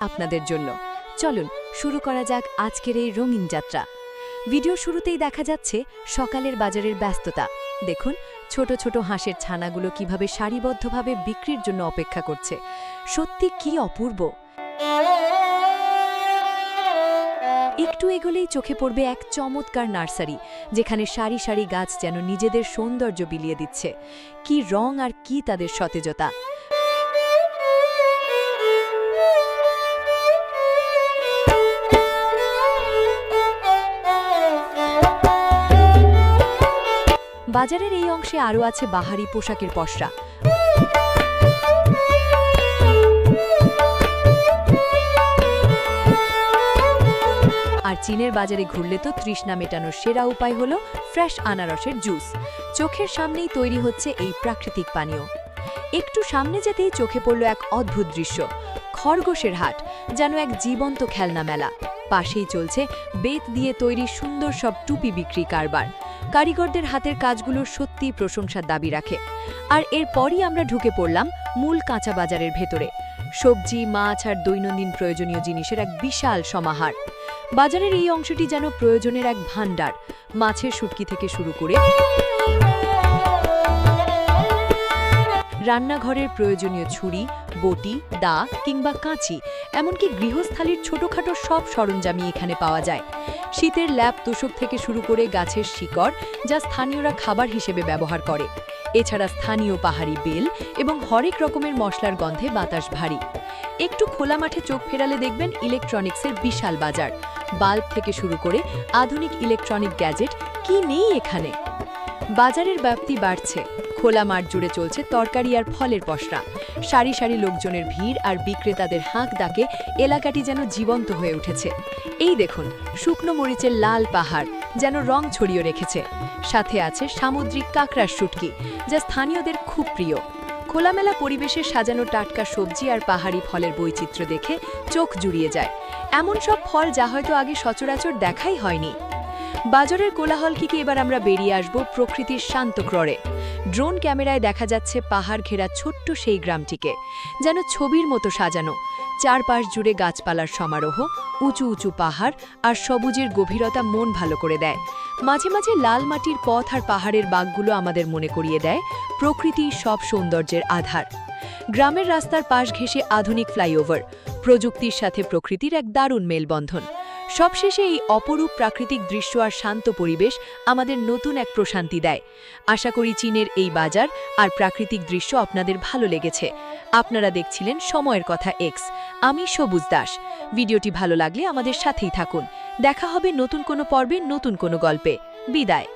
আপনাদের জন্য। চলুন শুরু করা যাক আজকের এই রঙিন যাত্রা। ভিডিও শুরুতেই দেখা যাচ্ছে সকালের বাজারের ব্যস্ততা। দেখুন ছোট ছোট হাঁসের ছানাগুলো কিভাবে সারিবদ্ধভাবে বিক্রির জন্য অপেক্ষা করছে। সত্যি কি অপূর্ব! একটু এগোলেই চোখে পড়বে এক চমৎকার নার্সারি, যেখানে সারি সারি গাছ যেন নিজেদের সৌন্দর্য বিলিয়ে দিচ্ছে। কি রং আর কি তাদের সতেজতা! বাজারের এই অংশে আরও আছে বাহারি পোশাকের পসরা। আর চীনের বাজারে ঘুরলে তো তৃষ্ণা মেটানোর সেরা উপায় হলো ফ্রেশ আনারসের জুস। চোখের সামনেই তৈরি হচ্ছে এই প্রাকৃতিক পানীয়। একটু সামনে যেতেই চোখে পড়ল এক অদ্ভুত দৃশ্য। খরগোশের হাট, যেন এক জীবন্ত খেলনা মেলা। পাশেই চলছে বেত দিয়ে তৈরি সুন্দর সব টুপি বিক্রি কারবার। কারিগরদের হাতের কাজগুলোর সত্যিই প্রশংসার দাবি রাখে। আর এরপরই আমরা ঢুকে পড়লাম মূল কাঁচা বাজারের ভেতরে। সবজি, মাছ আর দৈনন্দিন প্রয়োজনীয় জিনিসের এক বিশাল সমাহার। বাজারের এই অংশটি যেন প্রয়োজনের এক ভাণ্ডার। মাছের শুটকি থেকে শুরু করে রান্নাঘরের প্রয়োজনীয় ছুরি, বটি, দা কিংবা কাঁচি, এমনকি গৃহস্থালির ছোটখাটো সব সরঞ্জামই এখানে পাওয়া যায়। শীতের ল্যাপ তোষক থেকে শুরু করে গাছের শিকড়, যা স্থানীয়রা খাবার হিসেবে ব্যবহার করে। এছাড়া স্থানীয় পাহাড়ি বেল এবং হরেক রকমের মশলার গন্ধে বাতাস ভারী। একটু খোলা মাঠে চোখ ফেরালে দেখবেন ইলেকট্রনিক্সের বিশাল বাজার। বাল্ব থেকে শুরু করে আধুনিক ইলেকট্রনিক গ্যাজেট, কি নেই এখানে! বাজারের ব্যাপ্তি বাড়ছে। খোলা মাঠ জুড়ে চলছে তরকারি আর ফলের পসরা। সারি সারি লোকজনের ভিড় আর বিক্রেতাদের হাঁক ডাকে এলাকাটি যেন জীবন্ত হয়ে উঠেছে। এই দেখুন শুকনো মরিচের লাল পাহাড়, যেন রং ছড়িয়ে রেখেছে। সাথে আছে সামুদ্রিক কাঁকড়ার শুটকি, যা স্থানীয়দের খুব প্রিয়। খোলামেলা পরিবেশে সাজানো টাটকা সবজি আর পাহাড়ি ফলের বৈচিত্র্য দেখে চোখ জুড়িয়ে যায়। এমন সব ফল যা হয়তো আগে সচরাচর দেখাই হয়নি। বাজারের কোলাহল থেকে এবার আমরা বেরিয়ে আসব প্রকৃতির শান্ত ক্ররে। ড্রোন ক্যামেরায় দেখা যাচ্ছে পাহাড় ঘেরা ছোট্ট সেই গ্রামটিকে, যেন ছবির মতো সাজানো। চারপাশ জুড়ে গাছপালার সমারোহ, উঁচু উঁচু পাহাড় আর সবুজের গভীরতা মন ভালো করে দেয়। মাঝে মাঝে লাল মাটির পথ আর পাহাড়ের বাঁকগুলো আমাদের মনে করিয়ে দেয় প্রকৃতি সব সৌন্দর্যের আধার। গ্রামের রাস্তার পাশ ঘেঁষে আধুনিক ফ্লাইওভার, প্রযুক্তির সাথে প্রকৃতির এক দারুণ মেলবন্ধন। সবশেষে এই অপরূপ প্রাকৃতিক দৃশ্য আর শান্ত পরিবেশ আমাদের নতুন এক প্রশান্তি দেয়। আশা করি চীনের এই বাজার আর প্রাকৃতিক দৃশ্য আপনাদের ভালো লেগেছে। আপনারা দেখছিলেন সময়ের কথা এক্স। আমি সবুজ দাস। ভিডিওটি ভালো লাগলে আমাদের সাথেই থাকুন। দেখা হবে নতুন কোনো পর্বে, নতুন কোনো গল্পে। বিদায়।